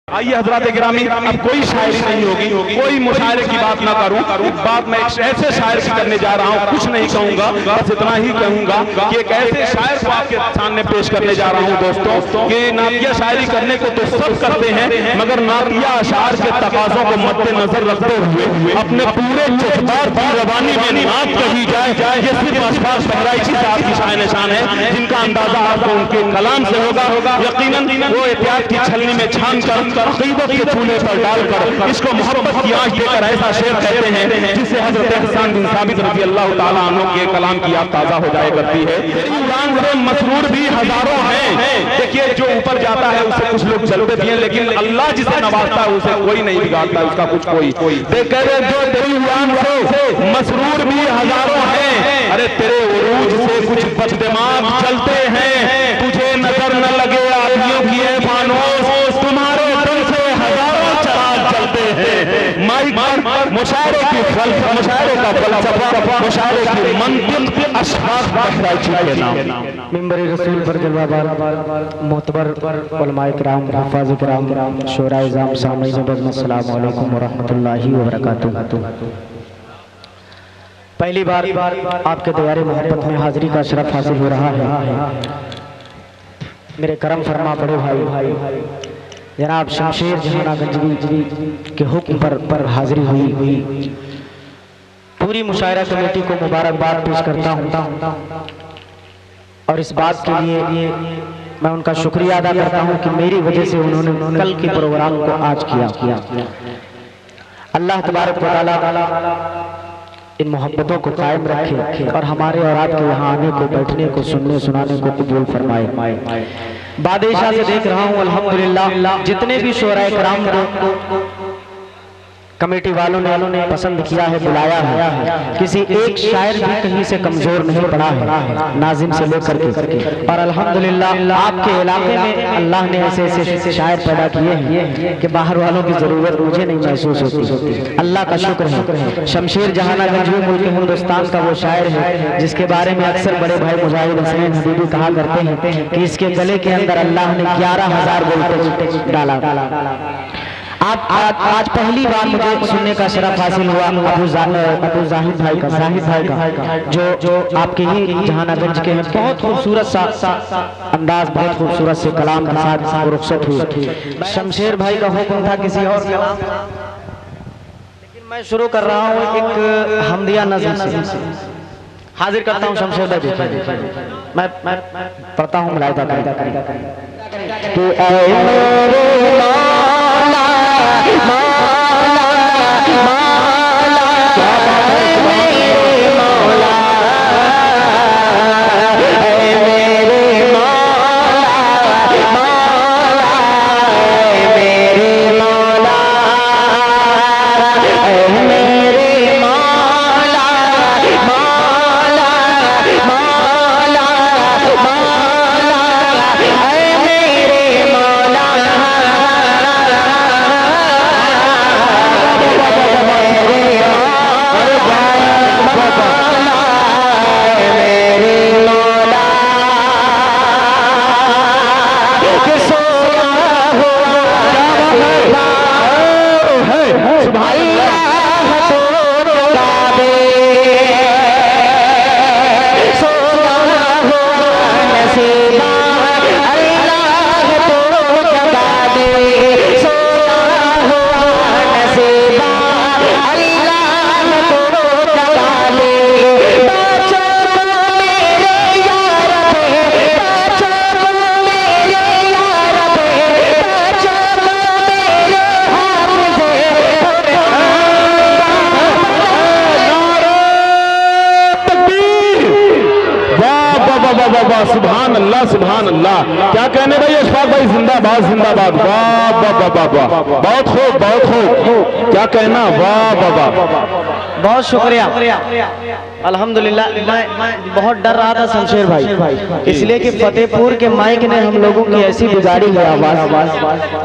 आइए हजरात गिरामी, अब कोई शायरी नहीं होगी, कोई मुशायरे की बात ना करूं। बात मैं एक ऐसे शायर की करने जा रहा हूं, कुछ नहीं कहूंगा, बस इतना ही कहूंगा कि एक ऐसे शायर को आपके सामने पेश करने जा रहा हूं दोस्तों कि नातिया शायरी करने को तो सब करते हैं, मगर नातिया अशार के तकाज़ों को मद्देनजर रखते हुए अपने पूरे जज्बात की रवानी में नात कही जाए, ये सिर्फ अशफाक बहराइची साहब की शान शान है, जिनका अंदाजा आपको उनके कलाम से होगा। यकीनन वो एहतियात की छलनी में छान कर अक़ीदत के चूल्हे पर डालकर इसको मोहब्बत की आंच देकर ऐसा शेर कहते हैं जिससे हजरत हसन बिन साबित रज़ी अल्लाह ताला अन्हु के कलाम की याद ताजा हो जाया करती है। ईरान से मसरूर भी हजारों हैं, देखिए जो ऊपर जाता है उसे कुछ लोग जलते भी हैं, लेकिन अल्लाह जिसे नवाजता है उसे कोई नहीं बिगाड़ता, उसका कुछ कोई देख जो तेरी ईरान से मसरूर भी हजारों हैं, अरे तेरे उरूज से कुछ बददिमाग चलते हैं, तुझे नजर न लगे आदियों की है फानोस, तुम्हारे दिल से हजारों चराग जलते हैं। माइक मुशायरे की फलसफा, मुशायरे का फलसफा, मुशायरे की मंतिक अशफाक बहराइची के नाम। मिंबर रसूल पर जलवाबार मोतबर उलमाए किराम, हुफ़ाज़ किराम, शोराए इज़ाम, सामीन बज़्म, अस्सलामु अलैकुम व रहमतुल्लाहि व बरकातुहू। पहली बार आपके दयारे मोहब्बत में हाजिरी का शरफ हासिल हो रहा है। मेरे करम फरमा बड़े भाई जनाब शमशेर जहाना गंजवी के हुक्म पर हाजिरी हुई। पूरी मुशायरा कमेटी को मुबारकबाद पेश करता हूँ और इस बात के लिए मैं उनका शुक्रिया अदा करता हूँ कि मेरी वजह से उन्होंने कल के प्रोग्राम को आज किया। अल्लाह तबारक व तआला इन मोहब्बतों को कायम रखे और हमारे और आपके यहाँ आने को, बैठने को, सुनने सुनाने को कबूल फरमाए। बादशाह से देख रहा हूँ अल्हम्दुलिल्लाह जितने भी शोराए कराम को कमेटी वालों ने पसंद किया है, बुलाया है, किसी एक शायर भी कहीं से कमजोर नहीं पड़ा है, नाजिम से लेकर के। और अल्हम्दुलिल्लाह आपके इलाके में अल्लाह ने ऐसे ऐसे शायर पैदा किए हैं कि बाहर वालों की जरूरत मुझे नहीं महसूस होती। अल्लाह का शुक्र है। शमशेर जहाना गंजवी मुल्क हिंदुस्तान का वो शायर है जिसके बारे में अक्सर बड़े भाई मुजाहिद हुसैन हबीबी कहा करते हैं कि इसके गले के अंदर अल्लाह ने 11,000 वोल्टेज डाला। आज पहली बार मुझे सुनने का शरफ हासिल हुआ अबू जाहिद भाई का, जो आपके ही जहानागंज के हैं। बहुत खूबसूरत सा अंदाज, बहुत खूबसूरत से कलाम के साथ रुखसत हुई। शमशेर भाई का हुक्म था किसी और का, लेकिन मैं शुरू कर रहा हूँ एक हमदिया नज़्म से। हाजिर करता हूँ शमशेर भाई, मैं पढ़ता हूँ मुलाहिदा कि सुभान अल्लाह, सुभान अल्लाह। क्या कहने भाई अशफाक भाई, जिंदाबाद जिंदाबाद, वाह वाह वाह वाह, बहुत खूब बहुत खूब, क्या कहना, वाह वाह वाह। बहुत शुक्रिया। अल्हम्दुलिल्लाह। मैं बहुत डर रहा था शमशेर भाई, इसलिए कि फतेहपुर के माइक ने हम लोगों की ऐसी बिगाड़ी है आवाज।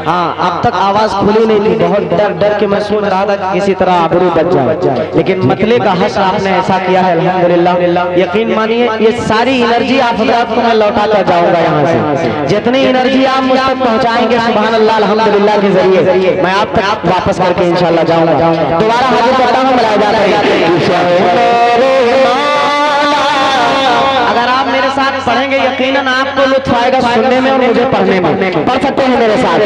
हाँ, अब तक आवाज खुली नहीं थी। बहुत डर के मैं सोच रहा था कि किसी तरह आबरू बच जाए, लेकिन मतले का हक आपने ऐसा किया है अल्हम्दुलिल्लाह। यकीन मानिए ये सारी एनर्जी आप हज़रात को मैं लौटा कर जाऊंगा यहाँ से। जितनी एनर्जी आप मुझ तक पहुँचाएंगे सुभान अल्लाह अल्हम्दुलिल्लाह के जरिए मैं आप तक वापस करके इंशाल्लाह जाऊंगा। दोबारा हाजिर करता हूँ मिलाया जाता है। अगर आप मेरे साथ पढ़ेंगे यकीनन आपको लुत्फ आएगा सुनने में और मुझे पढ़ने में। पढ़ सकते हैं मेरे साथ।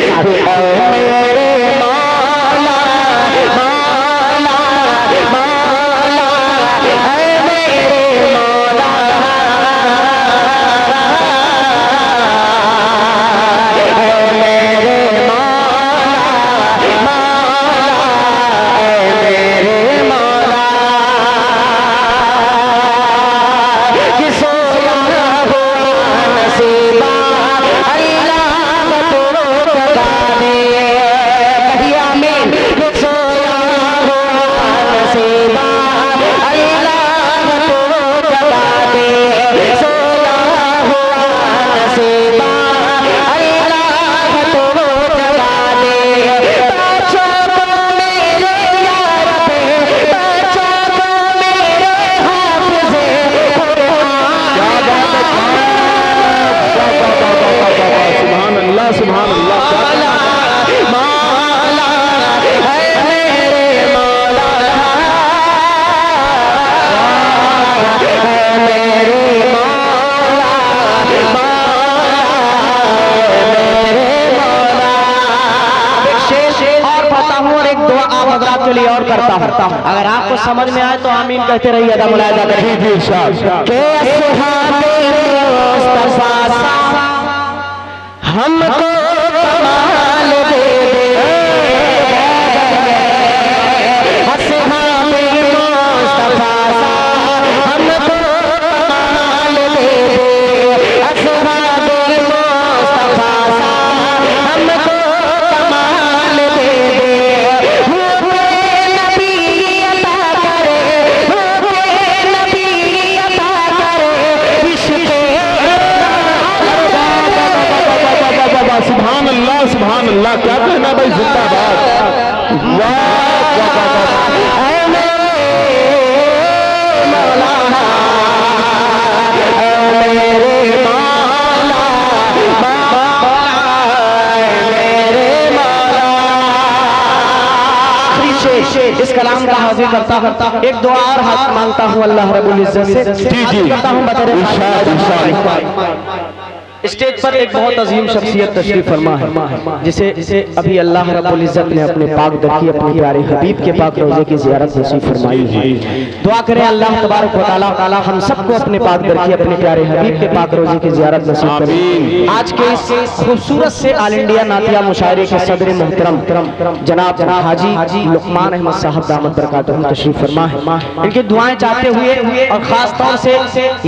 के लिए और करता हूँ। अगर आपको समझ में आए तो आमीन कहते रहिए। अदा मुलायदा हमको कमाल दे सुभान अल्लाह। क्या कहना भाई, जिंदाबाद। इस कलाम का हाजिर करता एक दुआ और हाथ मांगता हूँ अल्लाह रब्बुल इज्जत से। जी करता हूँ स्टेज पर एक बहुत अजीम शख्सियत तशरीफ फरमा है, जिसे अभी अल्लाह रब्बुल इज्जत ने अपने पाक दरकी अपने प्यारे हबीब के पाक रोजे की ज़ियारत नसीब फरमाई है। दुआ करें अल्लाह तबारक व तआला हम सबको अपने पाक दरकी अपने प्यारे हबीब के पाक रोजे की ज़ियारत नसीब करें। आज के इस खूबसूरत से ऑल इंडिया नातिया मुशायरे के सदर मोहतरम जनाब हाजी लुकमान अहमद साहब दामद बरकातहू तशरीफ फरमा है। इनकी दुआएं चाहते हुए और खास तौर से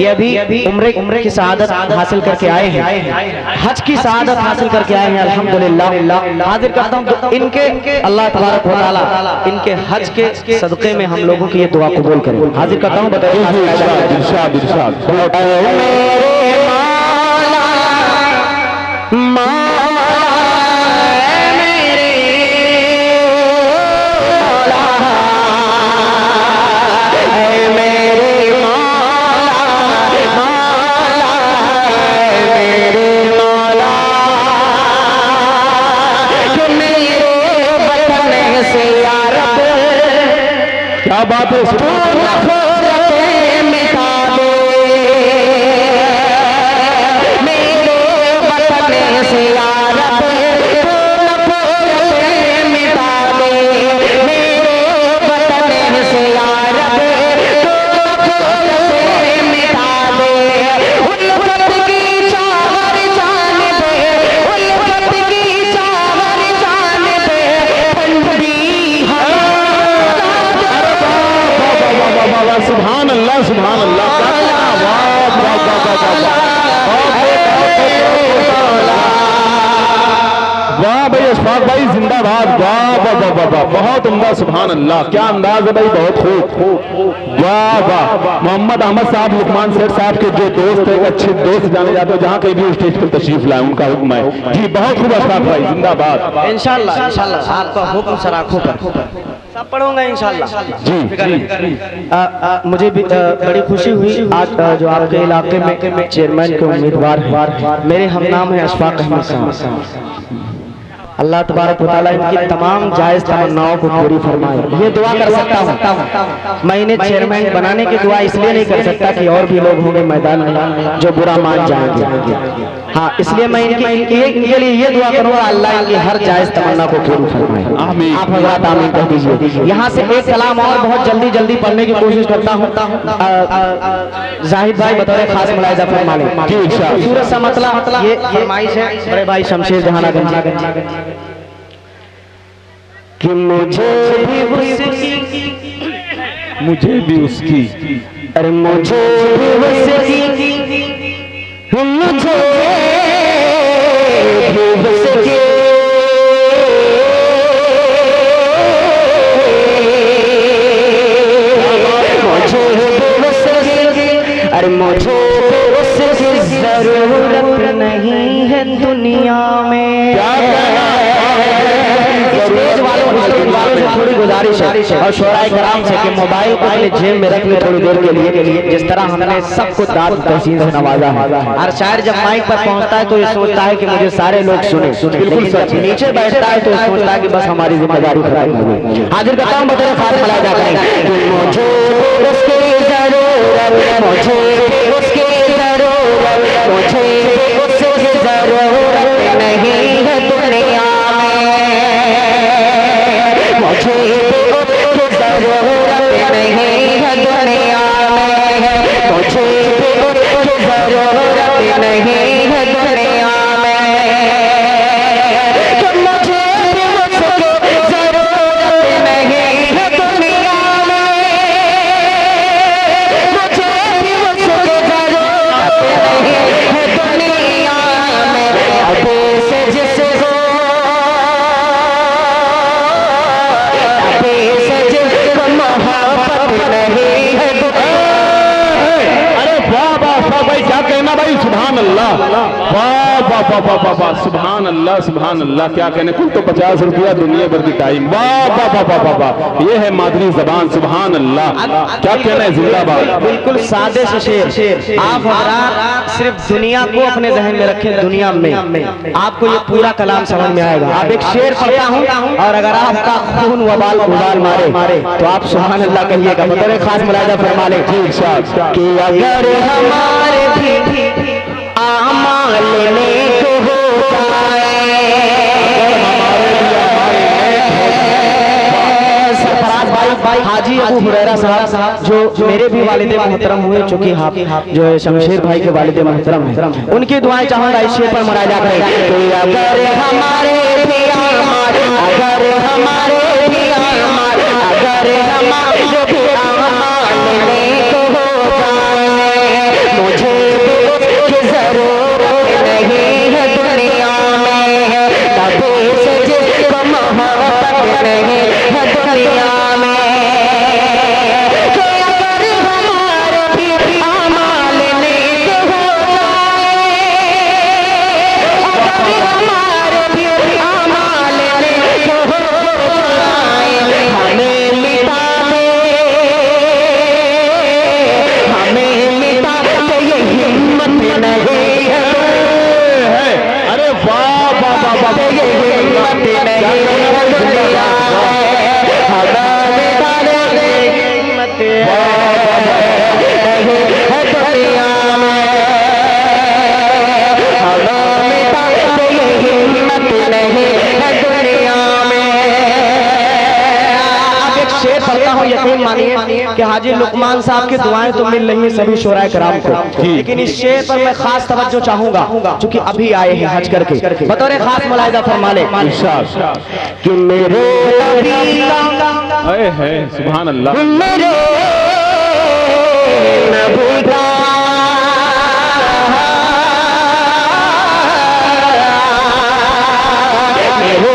ये अभी उम्रे की शहादत हासिल करके आए हैं, हज की शहादत हासिल करके आए हैं अल्हम्दुलिल्लाह। हाजिर करता हूँ इनके अल्लाह तबारक व तआला इनके हज के सदक़े में हम लोगों की ये दुआ कबूल करें। हाजिर करता हूँ क्या बात है। मिटा दे मेरे वतन से यारब, मिटा दे मेरे वतन से यारब, मिटा दे उल्फत की चाहर जान दे, उल्फत की चाहर जान दे ठंडी भाई अशफाक भाई जिंदाबाद, वाह वाह वाह वाह वाह, बहुत उम्दा, सुभान अल्लाह, क्या अंदाज है भाई, बहुत खूब, वाह वाह। मोहम्मद अहमद साहब लुकमान सेठ साहब के जो दोस्त है, अच्छे दोस्त जाने जाते हैं, जहाँ कहीं भी स्टेज पर तशरीफ लाए उनका हुक्म है जी, बहुत खूब अशफाक भाई जिंदाबाद। इंशाल्लाह इंशाल्लाह आपका हुक्म सर आंखों पर सब पढ़ूंगा इंशाल्लाह जी। मुझे भी बड़ी खुशी हुई आज जो आपके इलाके में चेयरमैन के उम्मीदवार हैं, मेरे हम नाम है अशफाक अहमद साहब। अल्लाह तबारक व तआला इनकी तमाम जायज़ तमन्नाओं को पूरी फरमाए। ये दुआ कर सकता हूँ, मैं इन्हें चेयरमैन बनाने की दुआ इसलिए नहीं कर सकता कि और भी लोग होंगे मैदान में जो बुरा मान जाएंगे। हाँ, इसलिए मैं इनके लिए ये दुआ करूँगा, अल्लाह इनकी हर जायज़ तमन्ना को पूरी फरमाए। आमीन। आप हज़रात आमीन कह दीजिए। यहाँ से एक कलाम और बहुत जल्दी जल्दी पढ़ने की कोशिश करता हूँ। जाहिद भाई बतौर खास मुलाहिजा फरमा लें। सूरत सा मतलब ये फरमाइश है बड़े भाई शमशेर जहाना गंजी कि मुझे भी उसकी, अरे मुझे भी उसकी, मुझे भी उसकी, मुझे भी उसकी, अरे मुझे भी उसकी जरूरत नहीं है दुनिया में। थोड़ी गुजारिश है और शोराए कराम से कि मोबाइल को अपने जेब में रख ले थोड़ी देर के लिए, जिस तरह हमने सबको दाद तहसीन से नवाजा है। और शायर जब माइक पर पहुंचता है तो ये सोचता है कि मुझे सारे लोग सुने, बिल्कुल जब नीचे बैठता है तो ये सोचता है कि बस हमारी जिम्मेदारी खराब हो गई। हाजिर करता हूं बतौर खास मुलाहिजा करें। मुझे उसकी जरूरत, मुझे उसकी जरूरत, मुझे उसकी जरूरत नहीं है दुनिया मुझे उसकी जरूरत नहीं है दुनिया में, मुझे उसकी जरूरत नहीं है दुनिया में, मुझे उसकी जरूरत नहीं है दुनिया में, मुझे उसकी जरूरत नहीं है दुनिया में। अभी से जिसको भाई सुभान अल्लाह, वाह वाह वाह वाह वाह वाह, सुभान अल्लाह सुभान अल्लाह, क्या कहने, कुल तो 50 रुपया दुनिया भर की टाइम, वाह वाह वाह वाह वाह वाह, ये है मादरी जबान, सुभान अल्लाह, क्या कहना है, जिंदाबाद। बिल्कुल सादे से शेर, आप हजरात सिर्फ दुनिया को अपने जहन में रखें, दुनिया में आपको ये पूरा कलाम समझ में आएगा। आप एक शेर पढ़ता हूँ और अगर आपका खून वबाल उबाल मारे तो आप सुभान अल्लाह कहिएगा। बतौर खास मुलाहिजा फरमा लें कि अगर हमारे भी आमाल नेक हो जाए, सरफराज भाई हाजी अबू हुरैरा साहब जो मेरे भी वालिद मोहतरम हुए, चूंकि आप जो शमशेर भाई के वालिद मोहतरम हैं, उनकी दुआएं चाहूंगा इस शेर पर मुराजा करें। अगर हमारे भी आमाल, अगर हमारे भी आमाल, अगर हमारे भी आमाल नेक हो जाए, मुझे उसकी जरूरत नहीं है दुनिया में, नबी से जिसको मोहब्बत नहीं है दुनिया में, तो अगर हमारे भी आमाल नेक हो जाए, अगर हमारे भी आमाल नेक हो जाए, हमें मिटा दे, हमें मिटा दे ये हिम्मत नहीं है, अरे वाह वाह वाह वाह, ये हिम्मत नहीं है दुनिया में, हमें मिटा दे ये हिम्मत नहीं है दुनिया में, हमें मिटा दे ये हिम्मत नहीं है दुनिया में। अब एक शेर पढ़ता हूँ, यकीन मानिए कि हाजी लुकमान साहब की दुआएं तो मिल रही है सभी शोराए कराम को, लेकिन इस शेर पर मैं खास तवज्जो चाहूंगा क्योंकि अभी आए हैं हज करके। बतौर खास मुलाहिजा फरमा ले कि मेरे नबी का, है सुभान अल्लाह, मेरे नबी का मेरे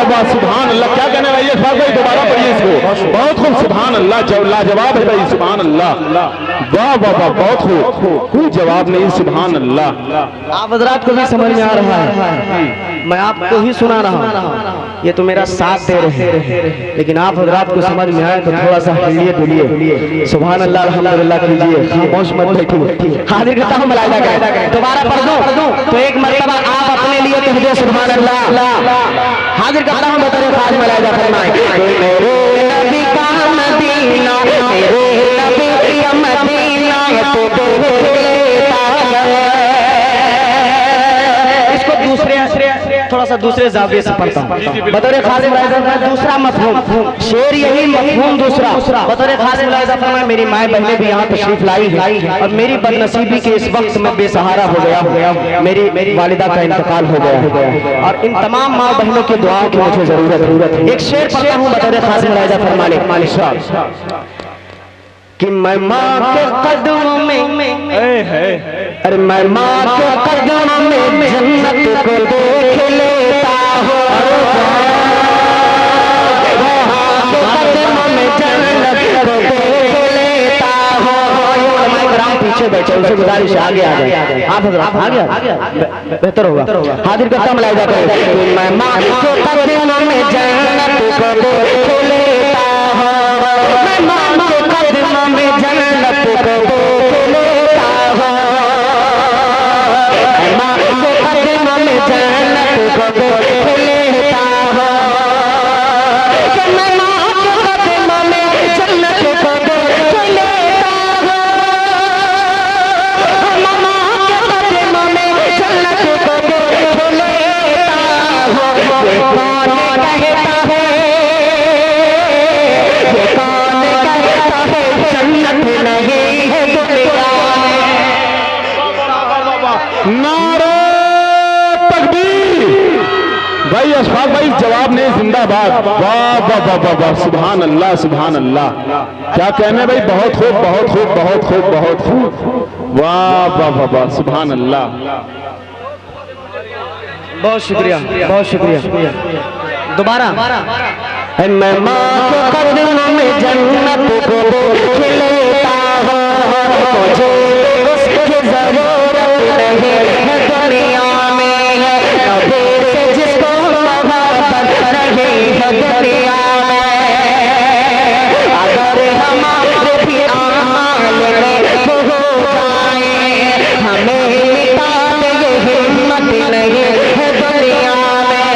वाह वाह सुभान अल्लाह। क्या कहने भाई अशफाक भाई, दोबारा पढ़िए इसको। बहुत खूब सुभान अल्लाह, लाजवाब है भाई सुभान अल्लाह। वाह वाह वाह बहुत खूब, कोई जवाब नहीं सुभान अल्लाह। आप हजरात को भी समझ में आ रहा है, मैं आपको ही सुना रहा हूँ, ये तो मेरा साथ दे रहे हैं, लेकिन आप हजरात को समझ में आए तो थोड़ा सा हिलिए डुलिए, सुभान अल्लाह अल्हम्दुलिल्लाह कीजिए, खामोश मत बैठिए। हाजिर करता हूँ मलाइका का, दोबारा पढ़ दूं तो एक मरतबा आप अपने लिए कह दो सुभान अल्लाह। हाजिर करता हूँ बतौर खास मलाइका फरमाए, मेरे नबी का मदीना, मेरे नबी का मदीना, तो थोड़ा सा दूसरे जाविये से पढ़ता हूँ बतौर खास मलाइका। दूसरा मफहूम शेर यही मफहूम दूसरा बतौर खास मलाइका फरमाए, मेरी माए बहनें भी यहाँ तशरीफ लाई है और मेरी बदनसीबी के इस वक्त मैं बेसहारा हो गया, मेरी वालिदा का इंतकाल हो गया और इन तमाम माँ बहनों की दुआओं की मुझे जरूरत है। एक शेर पढ़ता हूँ बतौर खास मलाइका फरमाने कि मैं माँ के कदमों में, अरे मैं माँ के कदमों में जन्नत को देख लेता हूँ, कदमों में जन्नत को देख लेता हूँ। पीछे बैठे उनसे गुजारिश है आगे आ जाए, आप आगे बेहतर होगा। हाजिर करता हूँ मलाइका को, मैं माँ के कदमों में जन्नत को देख लेता हूँ, मैं माँ के कदमों में जन्नत को देख लेता हूँ, माँ के कदमों में जन्नत को देख लेता हूँ, कि मैं माँ के कदमों में जन्नत को देख लेता हूँ, मैं माँ के कदमों में जन्नत को देख लेता हूँ। ये कौन कहता है, ये कौन कहता है जन्नत नहीं है दुनिया में। नारे तकबीर। भाई अशफाक भाई जवाब नहीं, जिंदाबाद। वाह वाह वाह वाह वाह सुभान अल्लाह सुभान अल्लाह। क्या कहने भाई, बहुत खूब बहुत खूब बहुत खूब बहुत खूब। वाह वाह वाह वाह सुभान अल्लाह। बहुत शुक्रिया बहुत शुक्रिया। दोबारा मैं माँ के कदमों में जन्नत को देख लेता हूँ, मुझे उसकी जरूरत नहीं है दुनिया में, कभी से जिसको मोहब्बत नहीं है दुनिया में, अगर हमारे भी आमाल में हो जाए, हमें मिटाने ये हिम्मत नहीं है दुनिया में।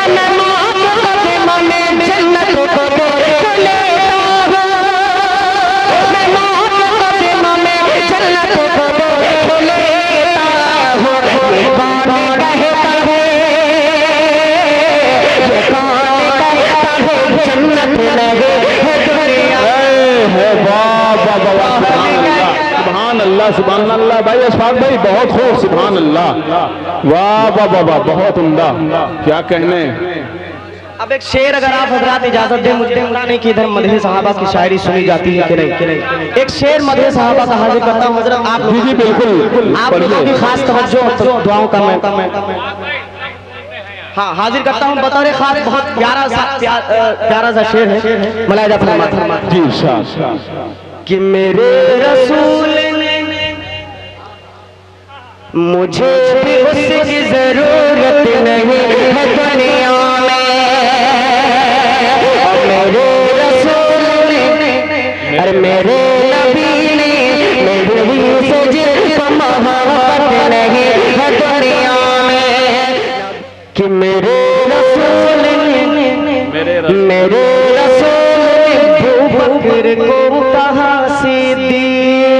मैं माँ के कदमों में जन्नत को देख लेता हूँ, मैं माँ के कदमों में जन्नत को देख लेता हूँ। ये कौन कहता है, ये कौन कहता है जन्नत नहीं है दुनिया है। वाह वाह वाह वाह सुभान अल्लाह सुभान अल्लाह। भाई अशफाक भाई बहुत खूब सुभान अल्लाह। वाह वाह वाह वाह बहुत उम्दा। क्या कहने। अब एक शेर अगर आप हजरात इजाजत दें, मुझे पता नहीं कि इधर मदहे सहाबा की शायरी सुनी जाती है कि नहीं। एक शेर मदहे सहाबा का हाजिर करता हूँ हजरत, आप जी जी बिल्कुल आप लोगों की खास तवज्जो दुआओं का मैं हाँ हाजिर करता हूँ बतौर खास। बहुत प्यारा सा शेर है मलाइका फरमा जी शाह। कि मेरे रसूल ने मुझे भी उसकी जरूरत नहीं है दुनिया में, और मेरे रसूल ने, अरे मेरे नबी ने मेरी से जिसको मोहब्बत नहीं है दुनिया में, कि मेरे रसूल ने मेरे रसूल ने अबू बकर को कहा सिद्दीक,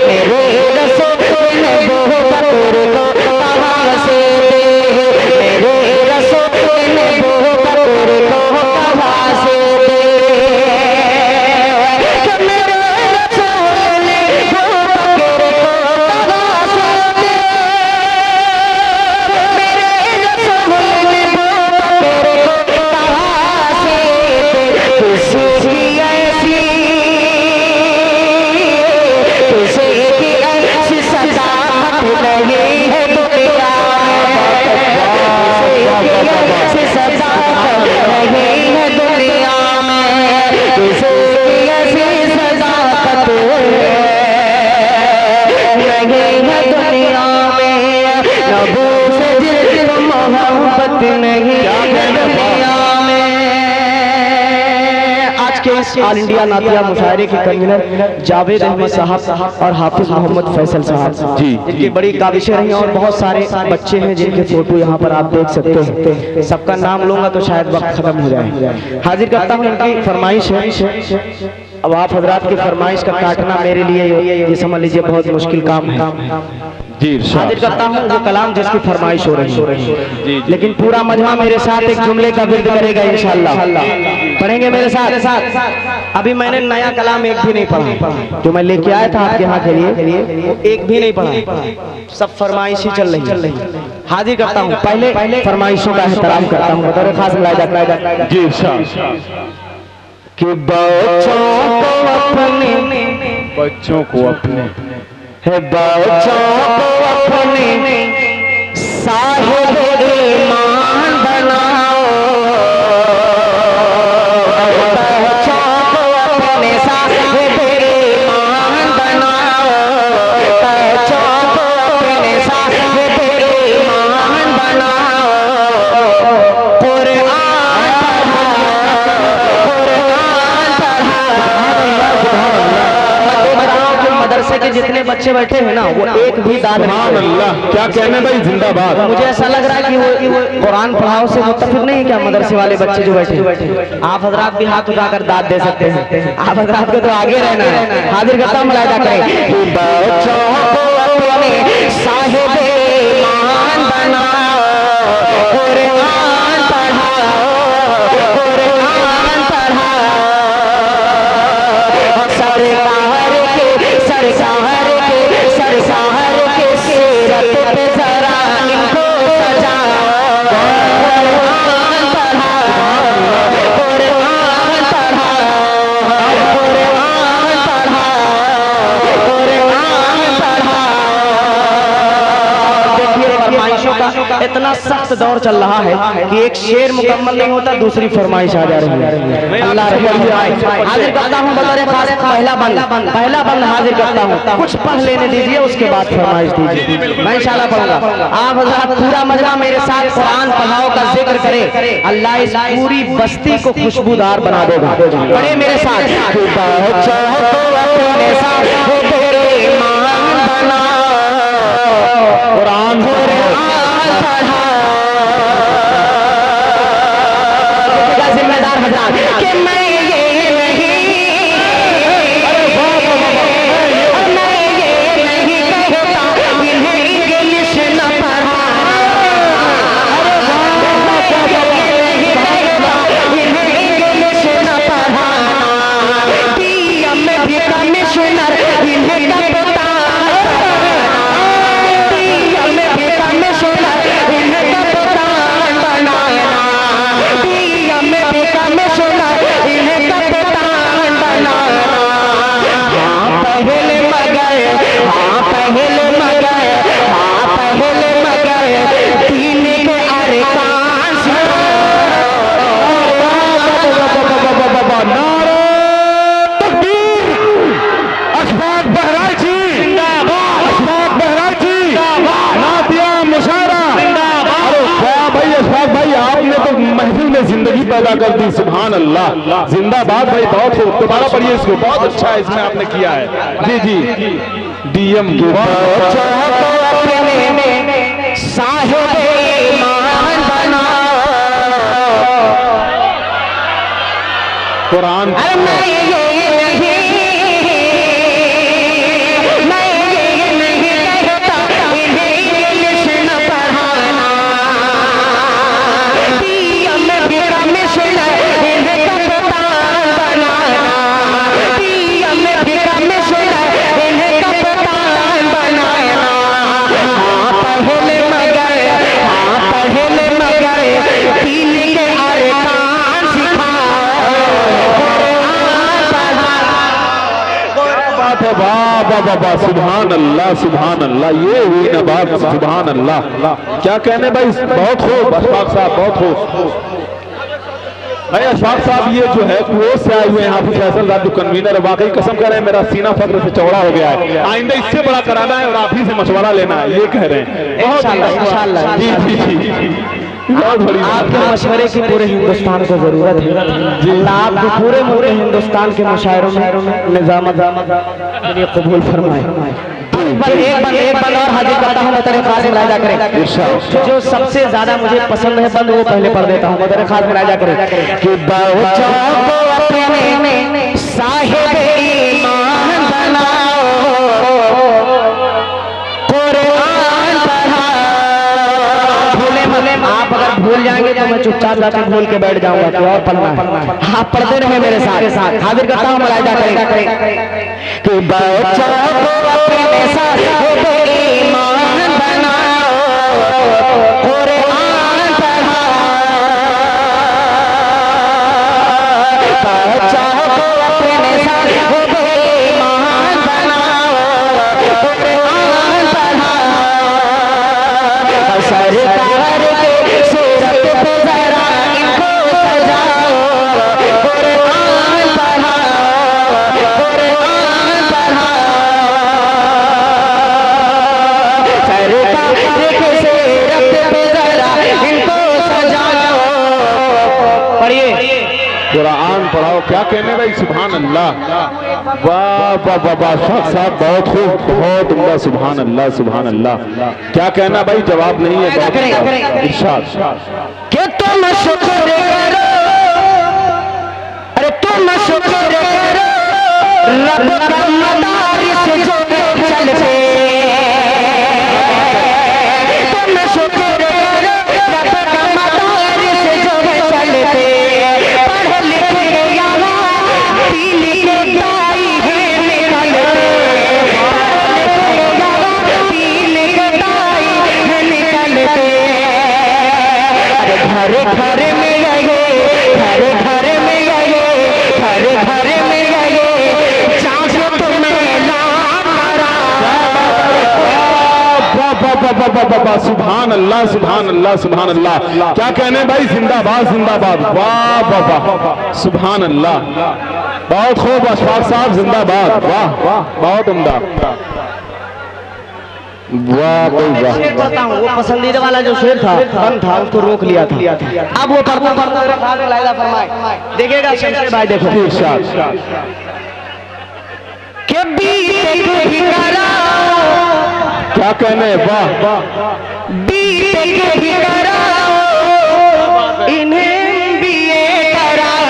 मेरे रसूल ने अबू बकर को कहा सिद्दीक, मेरे रसूल ने अबू बकर को कहा सिद्दीक, कि मेरे रसूल ने अबू बकर को कहा सिद्दीक, मेरे ऑल इंडिया नातिया मुशायरे के कन्वीनर जावेद अहमद साहब और हाफिज मोहम्मद फैसल साहब जी, जिनकी बड़ी काविशें रही और बहुत सारे बच्चे हैं जिनके फोटो यहाँ पर आप देख सकते हैं। सबका नाम लूंगा तो शायद वक्त खत्म हो जाए। हाजिर करता हूँ इनकी फरमाइश है। अब आप हजरात की फरमाइश का काटना मेरे लिए ये समझ लीजिए बहुत मुश्किल काम है। जी हाजिर करता हूँ वो कलाम जिसकी फरमाइश हो रही है, लेकिन पूरा मजमा मेरे साथ एक जुमले का विर्द करेगा इंशाअल्लाह। पढ़ेंगे मेरे साथ। अभी मैंने नया कलाम एक भी नहीं पढ़ा, जो मैं लेके आया था आपके यहाँ के लिए वो एक भी नहीं पढ़ा, सब फरमाइश ही चल रही है। हाजिर करता हूँ, पहले फरमाइशों का एहतराम करता हूँ, बतौर खास लायक जी कि बच्चों को अपने है बच्चों को अपने साहिब ईमान बनाओ, बच्चों को अपने साहिब ईमान बनाओ, बच्चों को अपने साहिब ईमान बनाओ। मदरसे के जितने बच्चे बैठे हैं ना वो एक भी दाद नहीं। अल्लाह, क्या कहने भाई, जिंदाबाद। मुझे ऐसा लग रहा है कि वो कुरान पढ़ाओ से मुत्तफिक नहीं है क्या मदरसे वाले बच्चे जो बैठे? आप हजरात भी हाथ उठाकर दाद दे सकते हैं, आप हजरात को तो आगे रहना है। हाजिर करता हूं, मुलाहिजा करें। बच्चों को अपने साहिब ईमान बनाओ, कुरान पढ़ाओ, कुरान पढ़ाओ। सरकार के सीरत पे जरा इनको सजाओ, कुरान पढ़ाओ, कुरान पढ़ाओ, कुरान पढ़ाओ, कुरान पढ़ाओ। देखिए फरमाइशों का इतना सख्त दौर चल रहा है कि एक शेर मुकम्मल नहीं होता, दूसरी फरमाइश आ जा रही है। अल्लाह हाजिर करता हूँ बतौर खास पहला बंद हाजिर करता हूँ। कुछ पढ़ लेने दीजिए, उसके बाद फरमाइश दीजिए, मैं इंशाल्लाह पढ़ूंगा। आप हज़रात पूरा मजमा मेरे साथ कुरान पढ़ाओ का जिक्र करें, अल्लाह इस पूरी बस्ती को खुशबूदार बना देगा। पढ़े मेरे साथ। कुरान जिम्मेदार हजरात कि मैं ये नहीं कहता इन्हें इंग्लिश न पढ़ाना, इन्हें इंग्लिश न पढ़ाना, पीएम भी कमिश्नर इन्हें कप्तान बनाना, पीएम भी कमिश्नर इन्हें कप्तान बनाना, पीएम भी कमिश्नर इन्हें कप्तान बनाना। हाँ पहले मगर दीन के अरकान अशफाक बहराइची जिंदाबाद, अशफाक बहराइची जिंदाबाद, नातिया मुशायरा जिंदाबाद। क्या भाई अशफाक भाई, आपने तो महफिल में जिंदगी पैदा कर दी, सुभान अल्लाह, जिंदाबाद भाई। बहुत खूब, दोबारा पढ़िए इसको, बहुत अच्छा है इसमें आपने किया है। जी डीएम साहिब ईमान बनाओ, कुरान वाह, सुभान अल्लाह, सुभान अल्लाह, ये हुई ना बात, सुभान अल्लाह। क्या कहने भाई, बहुत खूब अशफाक साहब, बहुत खूब भाई। अशफाक साहब ये जो है कुवैत से आए हुए हैं, हाफिज फैसल राजू कन्वीनर, वाकई कसम कर रहे हैं मेरा सीना फख्र से चौड़ा हो गया है, आइंदा इससे बड़ा कराना है और आप ही से मशवरा लेना है, ये कह रहे हैं। इंशाअल्लाह। जी आपके मशवरे की पूरे हिंदुस्तान को जरूरत है। अल्लाह आपको पूरे मुल्क हिंदुस्तान के मुशायरों में निजामत कबूल फरमाए। एक बंद और हाजिर करता हूँ, मदर खास मुलाहिजा करें। जो सबसे ज्यादा मुझे पसंद है बंद वो पहले पढ़ देता हूँ, मदर खास मुलाहिजा करें कि बच्चों को अपने साहिब ईमान बनाओ, कुरान पढ़ाओ। आप अगर भूल जाएंगे तो मैं चुपचाप जाकर भूल के बैठ जाऊंगा कि और पढ़ना है। आप पढ़ते रहे मेरे साथ। हाजिर करता हूँ, मुलाहिजा करें कि बच्चों को अपने साहिब ईमान बनाओ, कुरान पढ़ाओ। बच्चों को अपने साहिब ईमान बनाओ, कुरान पढ़ाओ। सरकार के सूरत पे जरा इनको सजाओ, कुरान पढ़ाओ, कुरान पढ़ाओ। सरकार के सूरत पे जरा इनको सजाओ। पढ़िए, कुरान पढ़ाओ। क्या कहने भाई, सुभान अल्लाह, वाह वाह वाह वाह, साहब बहुत खूब, बहुत उम्दा, सुभान अल्लाह सुभान अल्लाह। क्या कहना भाई, जवाब नहीं है, इरशाद कि तुम शुक्र करो, अरे तुम शुक्र करो रब का मदारिस जो चलते। तुम शुक्र करो रब का मदारिस जो चलते। पढ़ लिख के यहाँ पीली के दाई है निकलते। पीली के दाई है निकलते। घर घर में गए, घर घर में गए, घर घर में गए, चाचा तुम्हें नाम करा। सुभान अल्लाह सुभान अल्लाह सुभान अल्लाह। क्या कहने भाई, जिंदाबाद जिंदाबाद, वाह वाह वाह, सुभान अल्लाह, बहुत खूब अशफाक साहब, जिंदाबाद, वाह वाह, बहुत उम्दा, वाह भाई वाह। शेर पढ़ता हूँ, वो पसंदीदा वाला जो शेर था बंद था, उसको रोक लिया था। अब वो पढ़ता मुलाहिजा फरमाए, देखिएगा शमशेर भाई, देखो इरशाद कि बीत ही कराओ, क्या कहने, वाह वाह, बीत ही कराओ, इन्हें बीए कराओ।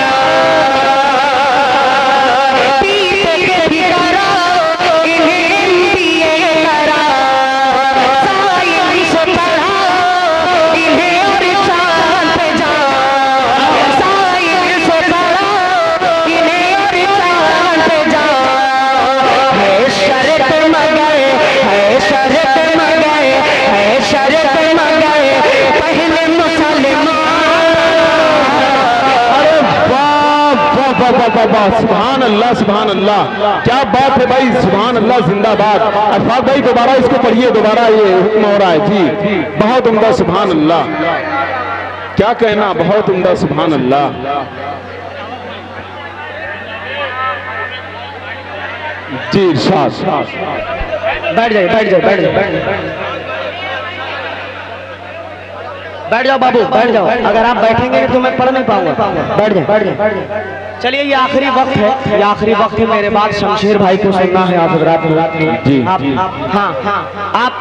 बीत ही कराओ, इन्हें बीए कराओ। साइंस पढ़ाओ, इन्हें और चांद पे जाओ। साइंस पढ़ाओ, इन्हें और चांद पे जाओ। है शर्त मगर, है शर्त मगर, है शर्त मगर पहले मुसलमान। अरे वाह वाह वाह वाह वाह वाह, सुभान अल्लाह सुभान अल्लाह, क्या बात है भाई, सुभान अल्लाह, जिंदाबाद। अशफाक भाई दोबारा इसको पढ़िए, दोबारा ये हुक्म हो रहा है जी, बहुत उम्दा, सुभान अल्लाह। क्या कहना, बहुत उम्दा, सुभान अल्लाह। जी इरशाद, बैठ जाइए, बैठ जाइए, बैठ जाइए, बैठ जाओ बाबू, बैठ जाओ। अगर आप बैठेंगे तो मैं पढ़ नहीं पाऊंगा। बैठ जाए, बैठ जाए। चलिए, ये आखिरी वक्त है, ये आखिरी वक्त है। मेरे बाद शमशेर भाई को सुनना है आप हजरात जी।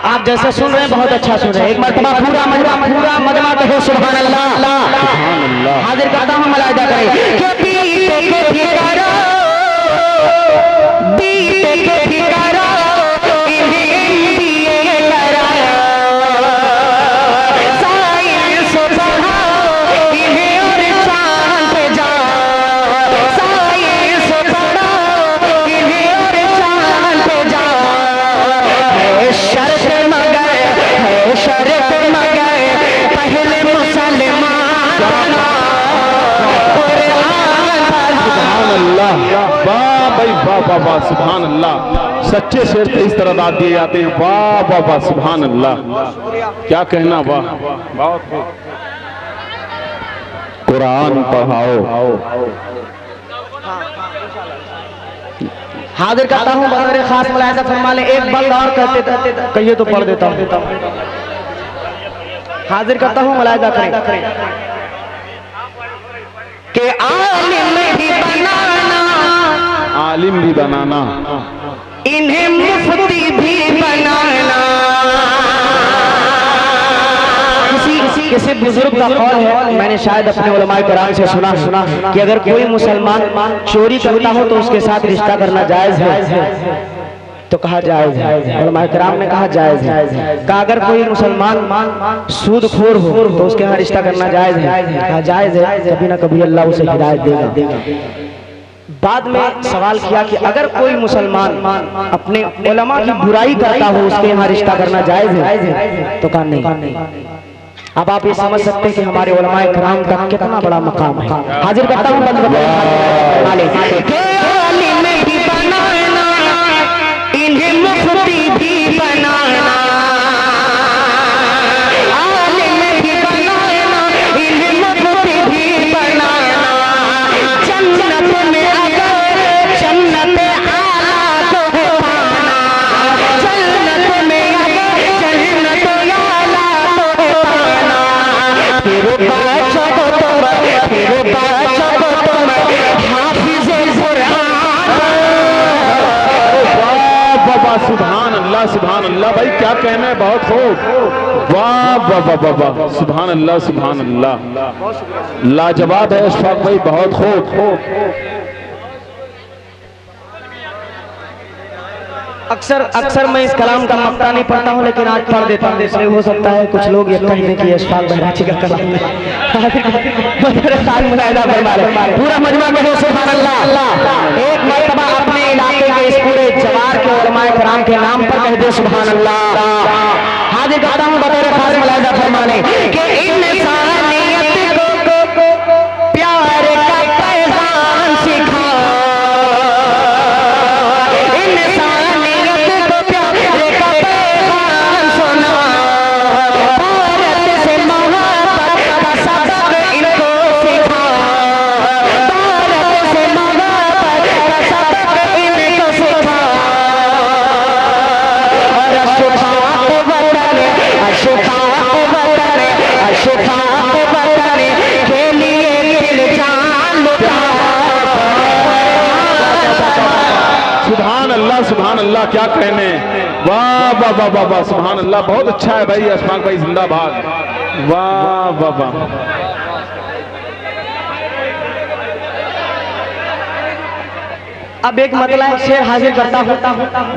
आप जैसे सुन रहे हैं बहुत अच्छा सुन रहे हैं। एक मरतबा पूरा मजमा कहो सुभान अल्लाह। सुभान अल्लाह। हाजिर करता हूँ, मुलाहिजा करें कि बीत के ठिकाना, बीत के ठिकाना, इन्हें बीए कराओ। साइंस पढ़ाओ, इन्हें और चांद पे जाओ। साइंस पढ़ाओ, इन्हें और चांद पे जाओ। है शर्त मगर, है शर्त मगर पहले मुसलमान बनाओ, कुरान पढ़ाओ। सुभान अल्लाह, वाह भाई वाह वाह वाह, सुभान अल्लाह। सच्चे शेर तो इस तरह दाद दिए जाते हैं, वाह वाह वाह, सुभान अल्लाह। क्या कहना, वाह, बहुत खूब। कुरान पढ़ाओ। हाजिर करता हूँ, बगैर खास मुलाहिजा फरमा ले। एक बंद और कहते कहिए तो पढ़ देता हूँ। हाजिर करता हूँ, मुलाहिजा करें कि आलिम भी बनाना, आलिम भी बनाना, इन्हें मुफ्ती भी बनाना। किसी बुजुर्ग का कौल है, मैंने शायद अपने उलमाए किराम से सुना कि अगर कोई मुसलमान चोरी करता हो तो उसके साथ रिश्ता करना जायज है, तो कहा जायज है। उलमाए किराम ने कहा जायज है। कहा अगर कोई मुसलमान सूदखोर हो तो उसके यहाँ रिश्ता करना जायज है, कहा जायज है, कभी ना कभी अल्लाह उसे हिदायत देगा। बाद में सवाल किया कि अगर कोई मुसलमान अपने उलमा की बुराई करता हो उसके यहाँ रिश्ता करना जायज है, तो कहा नहीं। अब आप ये समझ सकते हैं कि हमारे उलमाए किराम का कितना बड़ा मकाम है। हाजिर करता हूँ बंद इन्हें मुफ्ती भी बनाना, आलिम भी बनाना, इन्हें मुफ्ती भी बनाना। जन्नत में अगर जन्नत आला को पाना, जन्नत में अगर जन्नत आला को पाना, फिर बच्चों को तुम हाफिज़े कुरान। सुभान अल्लाह, सुभान अल्लाह। भाई क्या कहना है, बहुत खूब, वाह वाह वाह वाह वाह, सुभान अल्लाह, सुभान अल्लाह, लाजवाब है अशफाक भाई, बहुत खूब। अक्सर मैं इस कलाम का मक्ता नहीं पढ़ता हूँ, लेकिन आज पढ़ देता हूँ, इसलिए हो सकता है कुछ लोग ये कहें कि अशफाक बहराची का कलाम पूरा मजमा में हो। सुभान अल्लाह। एक मरतबा अपने इलाके के इस पूरे जवार के उलमाए किराम के नाम पर कह दे सुभान अल्लाह। हाजिर करता हूँ बतौर खास मुलाहिजा फरमाने कि इंसानियत को प्यार का पैगाम सिखा, इंसानियत को प्यार का पैगाम सुना, भारत से मोहब्बत का सबक इनको सिखा, भारत से मोहब्बत का सबक इनको सिखा। और अशफाक वतन, अशफाक वतन, अशफाक वतन के लिए दिल जान सुभान अल्लाह, सुभान अल्लाह, क्या कहने, वाह वाह वाह वाह वाह, सुभान अल्लाह। बहुत अच्छा है भाई, अशफाक भाई जिंदाबाद, वाह वाह वाह। अब एक मतला शेर हाजिर करता हूँ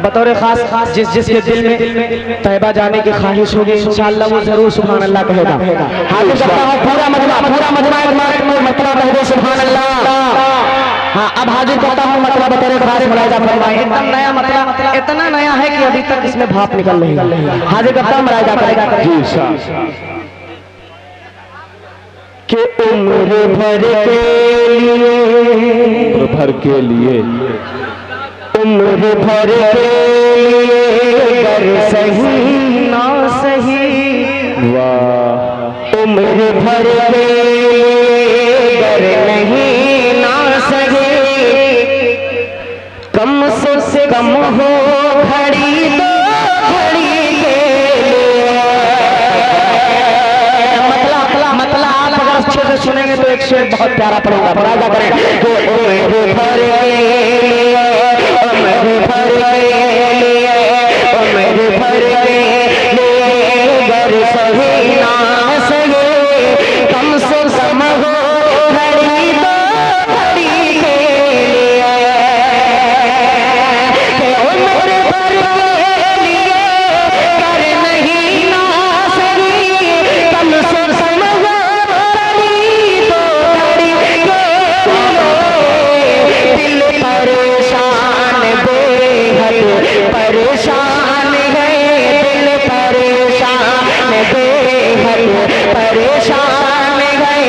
बतौर खास, जिसके दिल में तैबा जाने की ख्वाहिश होगी इंशाअल्लाह वो जरूर सुभान अल्लाह कहेगा। हाजिर करता हूँ पूरा मजमा मतलब कह दो सुभान अल्लाह। हाँ, अब हाजिर करता हूँ मतलब बतौर खास मुलाहिजा फरमाएं। एकदम नया मतलब, इतना नया है कि अभी तक इसमें भाप निकल रही है। हाजिर करता हूँ, मुलाहिजा करेगा कि उम्र भर के लिए, उम्र भर के लिए गर सही ना सही, वाह, उम्र भर के लिए गर नहीं ना सही, कम से कम हो घड़ी दो घड़ी के लिए। मतलब आप अगर अच्छे से सुनेंगे तो एक शेर बहुत प्यारा पड़ेगा, मुलाहिजा करें कि उम्र भर के लिए, उम्र भर के लिए, उम्र भर के लिए गर सही ना सही, कम से कम हो घड़ी दो घड़ी के लिए। कि उम्र भर के लिए गर नहीं ना सही, कम से कम हो घड़ी दो घड़ी के लिए। दिल परेशान बेहद परेशान है, दिल परेशान बेहद परेशान है,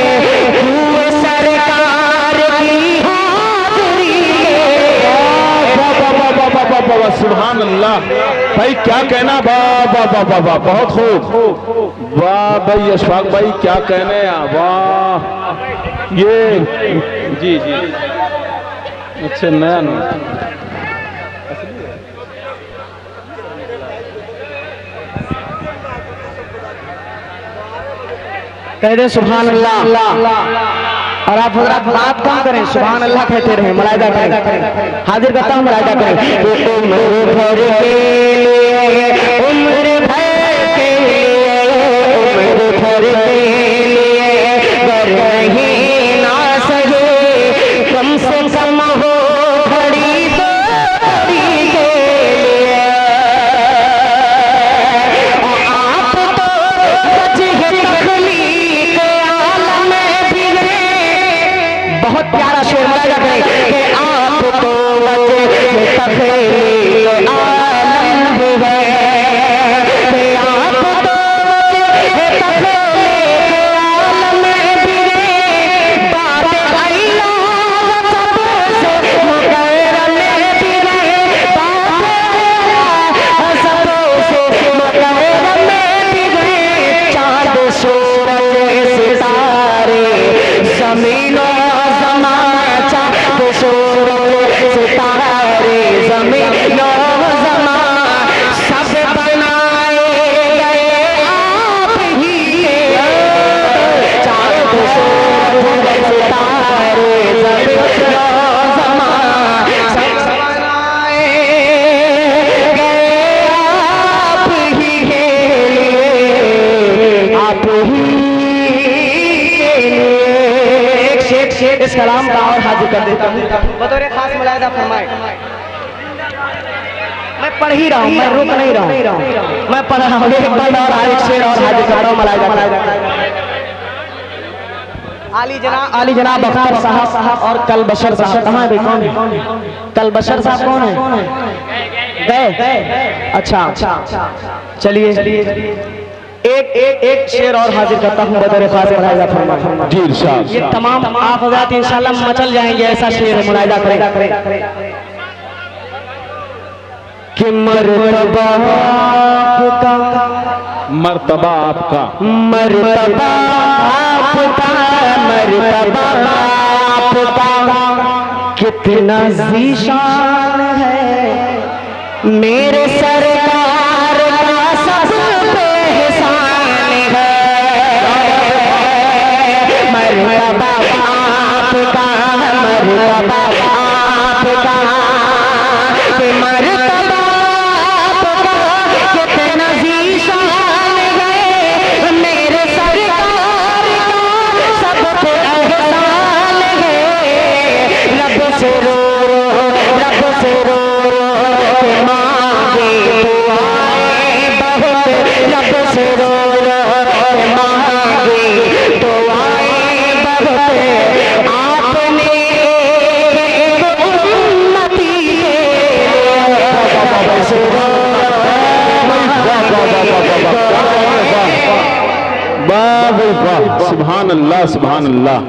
हुए सरकार की हाज़िरी वाह, सुभान अल्लाह। भाई क्या कहना, वाह वाह वाह वाह वाह, बहुत खूब, वाह भाई अशफाक भाई, क्या कहने, वाह। ये जी जी, अच्छा नया नोट, कह दे सुभान अल्लाह। और आप हजरात बात कम करें, सुभान अल्लाह कहते रहे, मुलाहिदा करें। हाजिर करता हूँ, मुलाहिदा करें। उम्र भर के लिए, उम्र भर के लिए, उम्र भर के लिए गर नहीं ना सके, कम से कम हो घड़ी तो घड़ी के लिए। आप तो वजह तख्लीक आलम में भी हैं। बहुत प्यारा शेर मुलाहिदा करें कि आप तो वजह तख्लीक आलम भी हैं, कि आप तो वजह तख्लीक आलम में भी हैं। बात अल्लाह सबसे मुकर्रम में भी हैं, बात अल्लाह सबसे मुकर्रम में भी हैं। चाँद सूरज सितारे ज़मीनों ज़मां, चाँद सूरज सितारे ज़मीनों ज़मां, सब बनाए गए आप ही के। चाँद सूरज सितारे ज़मीनों ज़मां, सब बनाए गए आप ही के लिए, आप ही के लिए। एक शेर इस कलाम का और हाजिर कर देता हूँ बतौर खास मुलाहिदा फरमाए। मैं पढ़ ही रहा हूँ, मैं रुक नहीं रहा हूँ, मैं पढ़ रहा हूँ। एक बंद और एक शेर और हाजिर कर रहा हूँ, मुलाहिदा। आली जनाब बखार साहब और कल बशर साहब कहाँ है? कौन है कल बशर साहब? कौन है? गए? अच्छा, चलिए एक शेर और हाजिर करता हूँ बतौर खास मुलाहिदा फरमाए। जी इरशाद। ये तमाम आप हज़रात इंशाअल्लाह मचल जाएंगे, ऐसा शेर है, मुलाहिदा करें। कि मर्तबा आपका, मर्तबा आपका, मर्तबा आपका, मर्तबा आपका कितना ज़ीशान है। मेरे सरकार का सब पे एहसान है। मर्तबा आपका, मर्तबा आपका, कि मर्तबा आपका कितना ज़ीशान है। मेरे सरकार का सब पे एहसान है। रब से रो रो, रब से रो रो के मांगे दुआएं बहुत, रब से रो रो के मांगे दुआएं बहुत। आपने एक उम्मती के रब से रो वाह, सुभान अल्लाह, सुभान अल्लाह।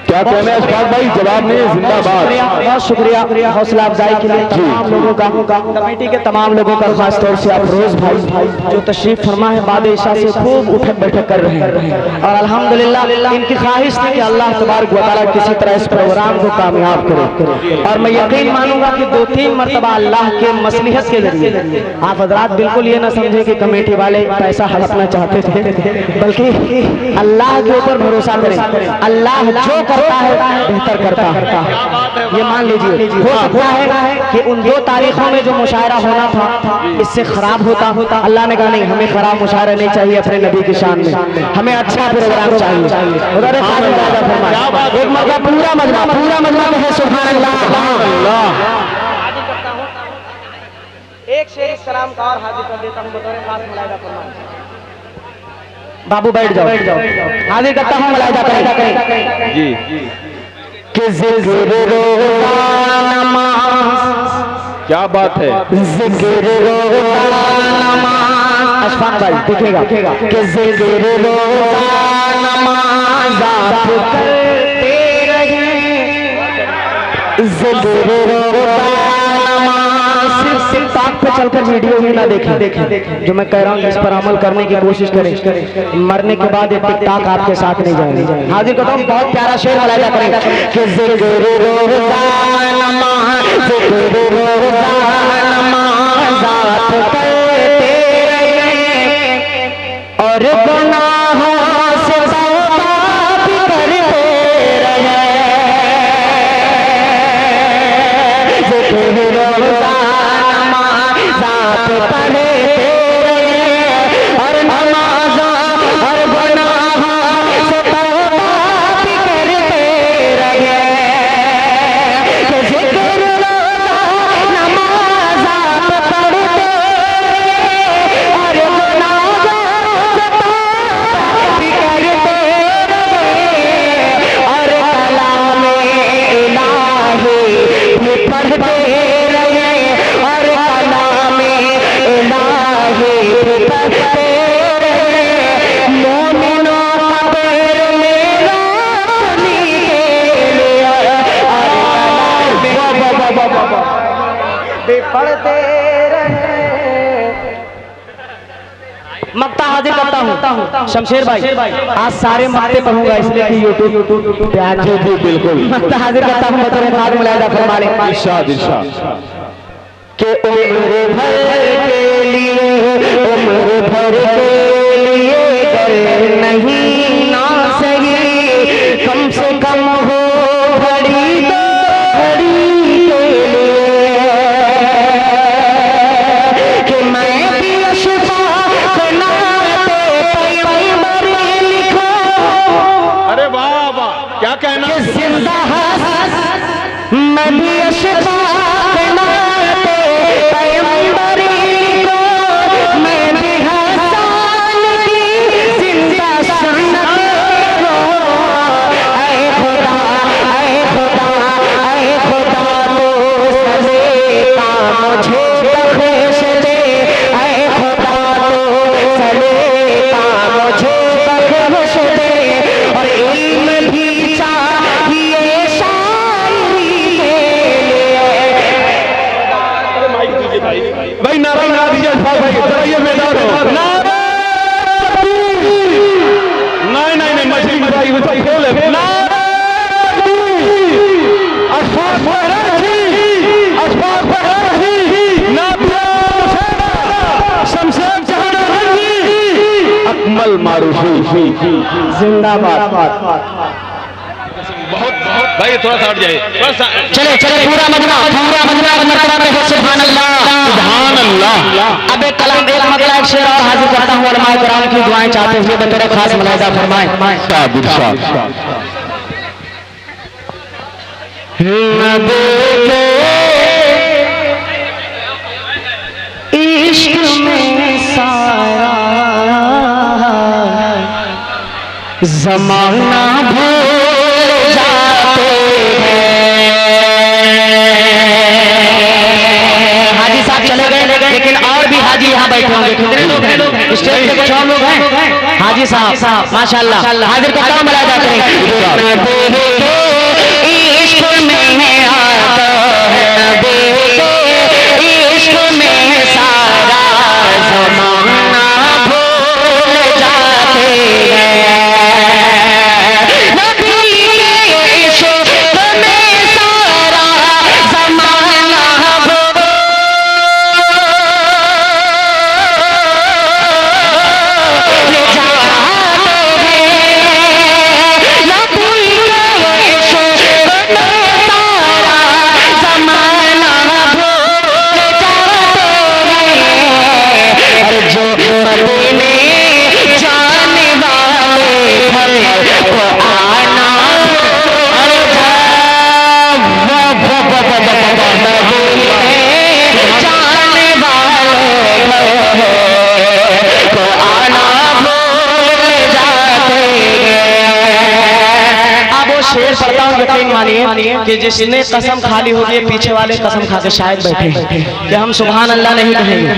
क्या कहना है इस्फाक भाई? जवाब नहीं है, जिंदाबाद। बहुत शुक्रिया हौसला अफजाई के लिए तमाम लोगों का, कमेटी के तमाम लोगों का, खास तौर से अफरोज भाई जो तशरीफ फरमा है बाद इशा से खूब उठक बैठक कर रहे हैं। और अल्हम्दुलिल्लाह इनकी ख्वाहिश थी कि अल्लाह तबारक व तआला किसी तरह इस प्रोग्राम को कामयाब करे। और मैं यकीन मानूंगा कि 2-3 मरतबा अल्लाह के मसलिहत के जरिए आप हजरात बिल्कुल ये ना समझे कि कमेटी वाले पैसा हड़पना चाहते थे, बल्कि अल्लाह के ऊपर भरोसा करें। अल्लाह जो करता है बेहतर करता है, ये मान लीजिए। हो सकता है कि उन 2 तारीखों में जो मुशायरा होना था इससे खराब होता। अल्लाह ने कहा नहीं, हमें खराब मुशायरा नहीं चाहिए अपने नबी की शान में, हमें अच्छा प्रोग्राम चाहिए। उधर एक मौका पूरा मजमा में है सुभान अल्लाह। एक शेर इस कलाम का और हाजिर कर देता हूँ बतौर खास मुलाहिदा फरमाए। बाबू बैठ जाओ, हाजिर करता हूँ, मुलाहिदा करें। जी कि ज़िक्र रोज़ा नमाज़, क्या बात है? ज़िक्र रोज़ा नमाज़, अशफाक भाई दिखेगा कि ज़िक्र रोज़ा नमाज़ आप करते रहे। ज़िक्र रोज़ा टिकटॉक पे चलकर वीडियो भी ना देखें। जो मैं कह रहा हूँ इस पर अमल करने की कोशिश करें, मरने के बाद ये टिकटॉक आपके साथ नहीं जाएगी। हाजिर करता हूँ, बहुत प्यारा शेर मुलाहिदा करें कि ज़िक्र रोज़ा नमाज़, ज़िक्र रोज़ा नमाज़ आप करते रहे और गुनाहों से हाजिर करता हूँ शमशेर भाई, आज सारे मत्ते पढ़ूंगा इसलिए कि यूट्यूब पे आना है। बिल्कुल मत्ता हाजिर करता हूँ बतौर खाद मुलायदा फरमा ले इरशाद इरशाद कि उम्र भर के लिए, उम्र भर के लिए गर नहीं ना सही, कम से कम हो घड़ी दो घड़ी के लिए, कि मैं भी अशफाक नाते पैगंबर लिखूं। अरे वाह वाह क्या कहना, कि जिंदा हस मैं भी अशफाक नाते पैगंबर लिखूं, मैं भी हसन की जिंदा सुन्नत लिखूं। ऐ खुदा, ऐ खुदा, ऐ खुदा तो सलेका मुझे बख्श दे, ऐ खुदा तो सलेका मुझे बख्श दे, और इल्म भी चाहिए शायरी के लिए। भाई नारा लगा दीजिए अल्फाज भाई, जरा ये बेदार हो। नारा तकबीर। नहीं नहीं नहीं मछली बताई वो सब खोल है। नारा तकबीर। अल्फाज पढ़ रही, अल्फाज पढ़ रही, नाबिया शमशेर जहां रही, अकमल मारूफी जिंदाबाद। बहुत बहुत भाई थोड़ा सा हट जाए, थोड़ा सा चले चले पूरा मजमा मरतबा में हो सुभान अल्लाह सुभान अल्लाह। अब एक कलाम एक मतलब एक शेर और हाजिर करता हूँ उलमाए किराम की दुआएं चाहते हुए बतौर खास मुलाहिजा फरमाएं। इरशाद इरशाद न देखे इश्क में सारा जमाना भूल जाते हैं। हाजी साहब चले गए लेकिन और भी हाजी यहाँ बैठे होंगे। कितने लोग हैं स्टेज पे? कुछ और लोग हैं। हाजी साहब माशाल्लाह हाजिर का काम बनाया जाते हैं। इश्क में आता है बेटे, इश्क में सारा जमाना भूल जाते हैं। नबी के इश्क में सारा जमाना भूल जाते हैं। नबी के इश्क में सारा जमाना भूल जाते हैं। और जो मदीने जाने वाले हैं वो आना भूल जाने वाले हैं तो आना भूल जाते हैं। अब वो शेर पढ़ता हूँ, यकीन मानिए कि जिसने कसम खा ली होगी पीछे वाले कसम खा के शायद बैठे हैं कि हम सुभान अल्लाह नहीं कहेंगे।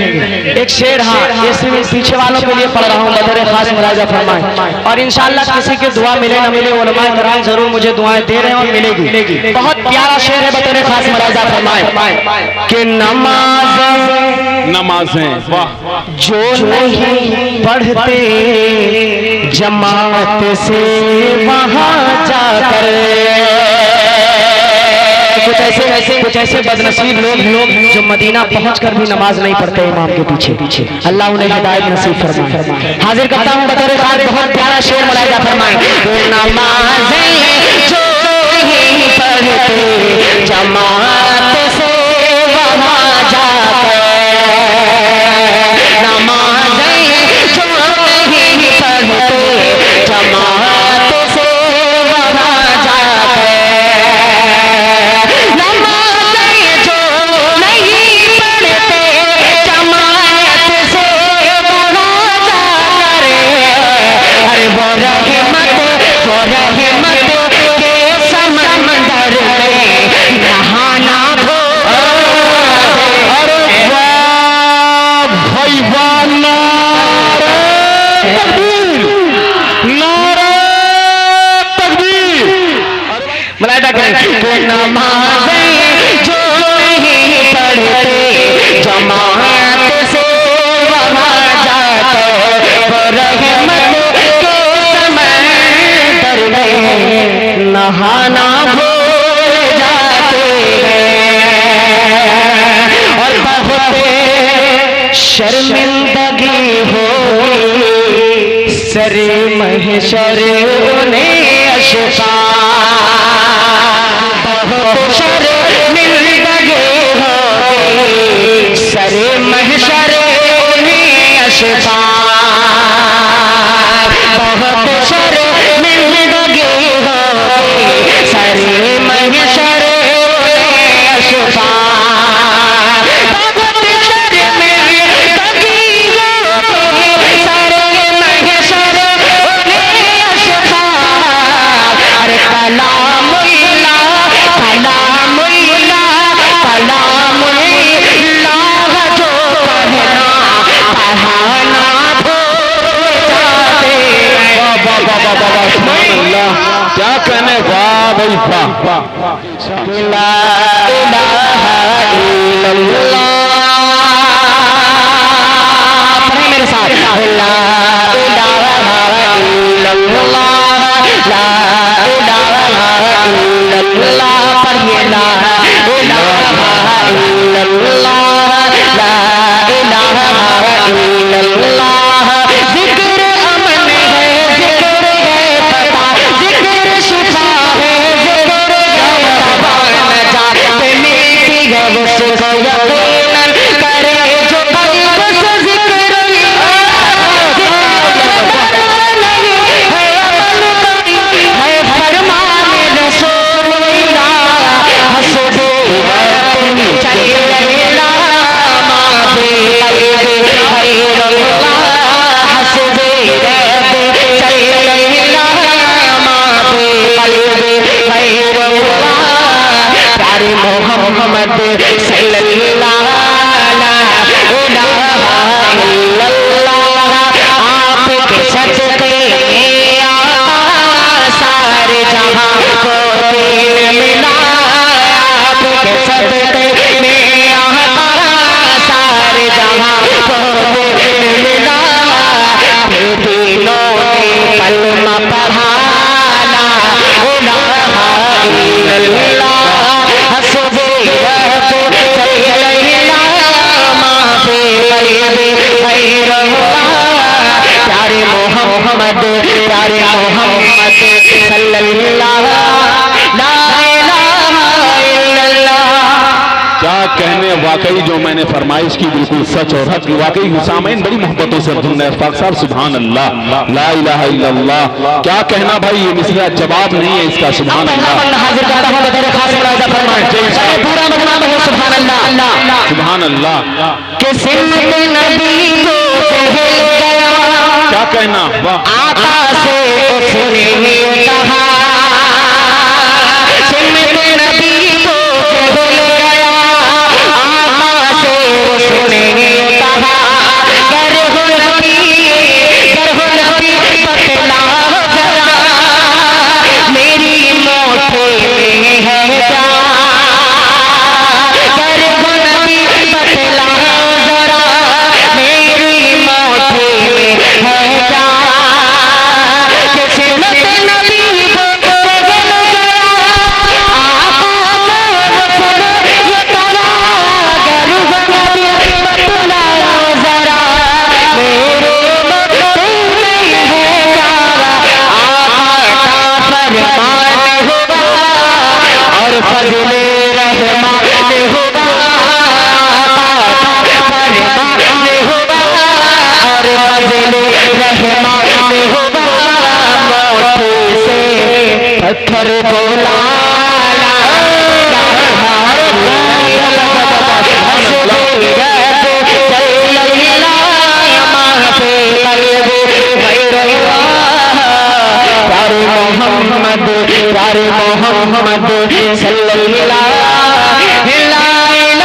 एक शेर हाँ ये सिर्फ पीछे वालों के लिए पढ़ रहा हूँ बतौर खास मुलाहिजा फरमाएं, और इंशाअल्लाह किसी की दुआ मिले न मिले उलमाए किराम जरूर मुझे दुआएं दे रहे हैं और मिलेगी। बहुत प्यारा शेर है बतौर खास मुलाहिजा फरमाएं कि नमाजें वाह जो नहीं पढ़ते जमात से वहां जाकर, कुछ ऐसे बदनसीब लोग जो मदीना पहुंचकर भी नमाज नहीं पढ़ते इमाम के पीछे। अल्लाह उन्हें हिदायत नसीब फरमाए। हाजिर करता हूं बतौर खास बहुत प्यारा शेर मुलाहिजा फरमाएं। नमाज़ें जो नहीं पढ़ते जमात से वहां जाकर, नमाज़ें जो नहीं पढ़ते जमात से वहां जाकर, नमाज़ें जो नहीं पढ़ते जमात से वहां जाकर, अरे वो रहमत के समंदर में नहाना मुलाहिदा करें। नमाज़ें जो नहीं पढ़ते जमात से वहां जाकर नहाना भूल जाते हैं और बहुत शर्मिंदगी होगी सरे महशर उन्हें अशफा बहुत शर्मिंदगी होगी सरे महशर उन्हें अशफा बहुत शर्मिंदगी होगी सरे महशर उन्हें अशफा क्या कहने, वाह भाई वाह। ला इलाहा इल्लल्लाह, पढ़े मेरे साथ, ला इलाहा इल्लल्लाह, ला इलाहा इल्लल्लाह, पढ़िए ला इलाहा इल्लल्लाह, ला इलाहा इल्लल्लाह। जिक्र अमन है, जिक्र है पता, जिक्र शिफा है, जिक्र है दवा, नजात मिलती है उसको यकीनन करे जो कल्ब से जिक्र नहीं है अमल करी है फरमान रसूलुल्लाह हसबे वतनी चलेला माफी कल्बे खैरुल्लाह हसबे रब चलेला माफी कल्बे खैरुल्लाह। प्यारे मोहम्मद सल्लल्लाहु अलैहि वसल्लम आपके सदके सारे जहां को दीन मिला, आपके सदके में सारे जहां को दीन मिला। तीनों ने कलमा पढ़ाना इलाहा इल्लल्लाह हसबे रब चलेला माफी कल्बे खैरुल्लाह। प्यारे मोहम्मद सल्लल्लाहु ला इलाहा इल्लल्लाह। क्या कहने, वाकई जो मैंने फरमाइश की बिल्कुल सच और हक। वाकई हुसैन बड़ी मोहब्बतों से फाक साहब सुभान अल्लाह, ला इलाहा इल्लल्लाह। क्या कहना भाई, ये मिसरा जवाब नहीं है इसका। सुभान अल्लाह, हाजिर करता हूं बतौर खास मुलाहिजा फरमाएं पूरा मजमा में सुभान अल्लाह। सुभान अल्लाह। कि सिमत नबी को कहल गया, क्या कहना, वाह। आका से उसने कहा, सिमत नबी को कहल गया, आका से उसने कहा, कर हो नबी बतलाओ जरा, मेरी मोटे में है क्या, कर हो नबी बतलाओ जरा, मेरी मोटे में है क्या। किस्मत नबी को बदल गया, आका को ये कहा, कर हो नबी बतलाओ जरा, मेरे मोटे में है क्या। आका का फरमान होगा और फजले रहमान होगा, फरमान होगा और फजले रहमान होगा। मोटे से पत्थर बोला प्यारे मोहम्मद सल्लल्लाहु अलैहि वसल्लम।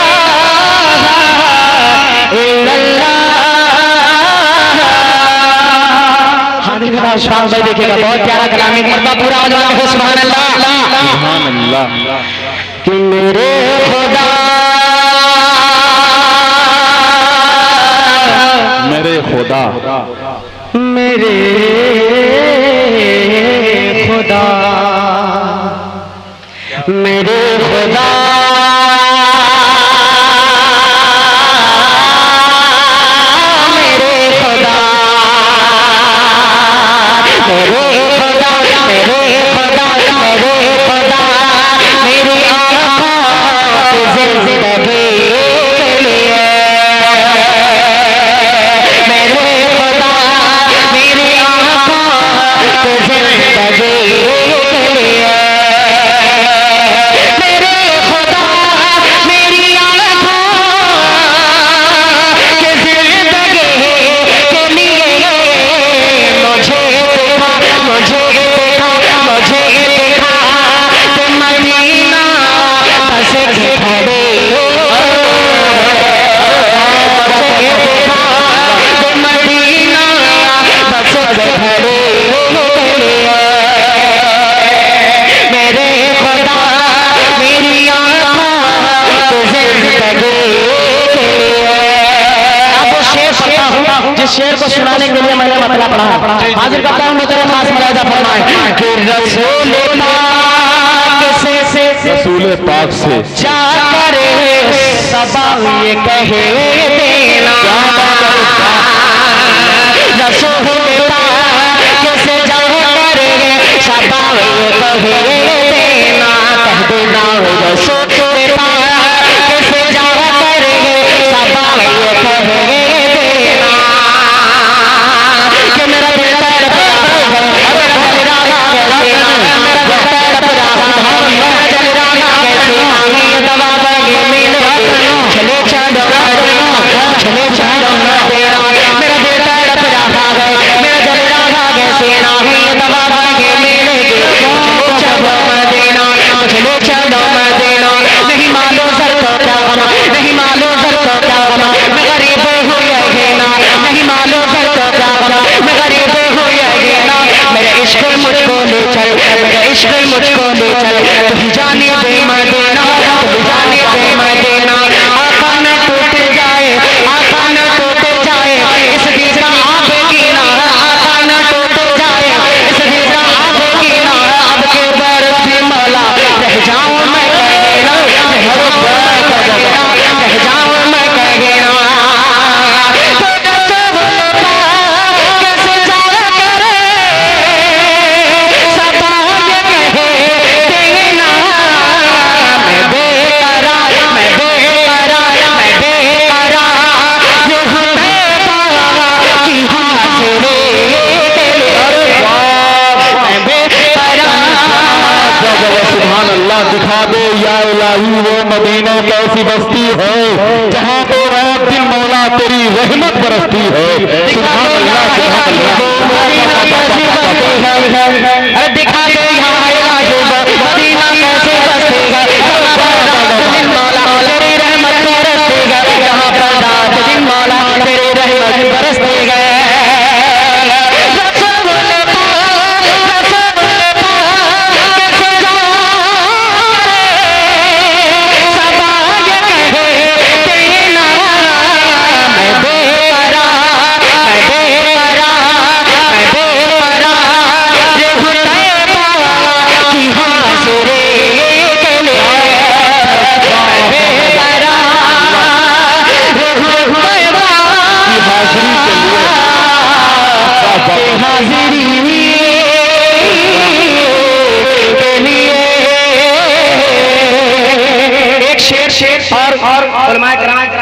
शाम भाई देखिएगा, बहुत प्यारा कलाम है, मरदा पूरा आवाज में सुभान अल्लाह। सुभान अल्लाह। कि मेरे खुदा, मेरे खुदा, मेरे खुदा मेरे खुदा शेर को सुनाने के लिए मैंने मतला पढ़ा है। हाजिर करता हूँ मेरे खास मर्यादा फरमाए कि रसूल पाक से जा करे सबा ये कहे देना रसूल पाक से जा करे सबा ये कहे देना कह देना रसूल पाक से जा करे सबा ये कहे मुझको ले चल तुम जाने दे मदीना तुम जाने दे मदीना आका न टूट जाए आका न टूट जाए इस दीदा आग की ना आका न टूट जाए इस दीदा आग की ना अब के दर पे मौला रह जाऊं मैं कहना रह जाऊं मैं कहना दिखा दे या इलाही वो मदीना कैसी बस्ती है जहाँ पे रात दिन मौला तेरी रहमत बरसती है। सुभान अल्लाह सुभान अल्लाह। दिखा दे मदीना कैसे बसेगा मौला तेरी रहमत बरसेगा जहाँ पर रात दिन मौला तेरी रहमत बरसेगा।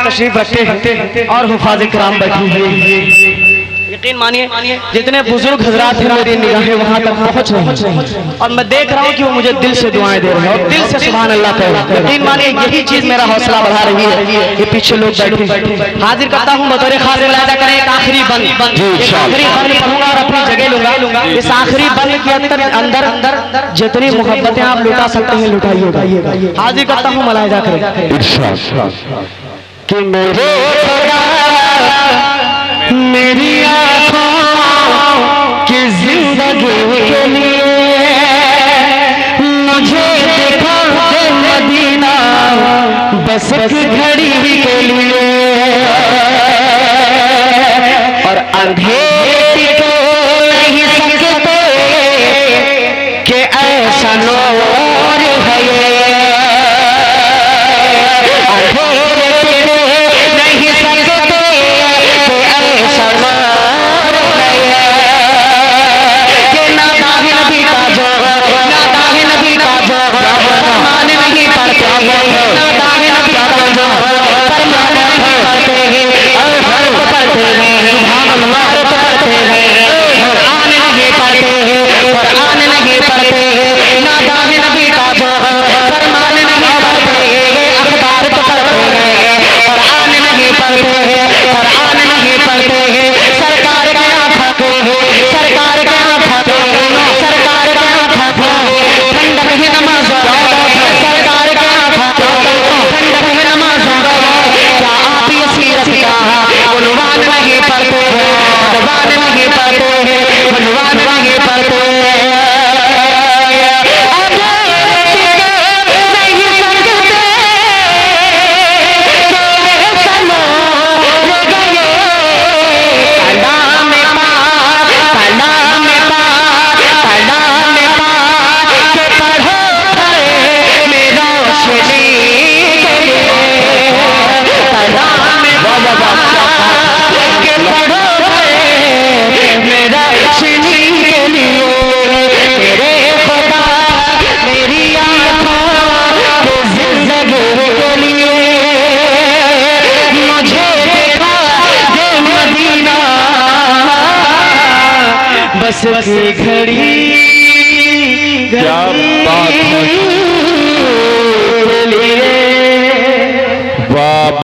तशरीफ रखते और हुफाज़ किराम बैठी हुई। यकीन मानिए जितने बुजुर्ग हजरात हैं मेरी निगाहें वहां तक पहुंच रही हैं और मैं देख रहा हूं कि वो मुझे दिल से दुआएं दे रहे हैं और दिल से सुभान अल्लाह कह रहे हैं। यकीन मानिए यही चीज मेरा हौसला बढ़ा रही है। ये पीछे लोग बैठे हाजिर करता हूं बतौर खास मुलाहिजा करें एक आखिरी बंद पढ़ूंगा और अपनी जगह लूंगा। इस आखिरी बंद के अंदर जितनी मोहब्बतें आप लुटा सकते हैं लुटाइएगा। हाजिर करता हूं मुलाहिजा करें कि मेरे मेरी आँखों की जिंदगी के लिए मुझे दिखा दे मदीना बस एक घड़ी के लिए और अंधेरे को नहीं सकते कि ऐसा नूर है नहीं पढ़ते, नादान नबी का जो फरमान नहीं पढ़ते, अखबार तो पढ़ते हैं, कुरान नहीं पढ़ते, कुरान नहीं पढ़ते, सरकार क्या खाते हैं, सरकार क्या खाते हैं, सरकार क्या खाते हैं, ठंडक ही नमाज सरकार क्या खाते हैं, ठंडक ही नमाज क्या आप ये सीरत का उन्वान नहीं पढ़ते हैं, उन्वान नहीं पढ़ते हैं, उन्वान नहीं पढ़ते हैं। बस की घड़ी क्या बात है।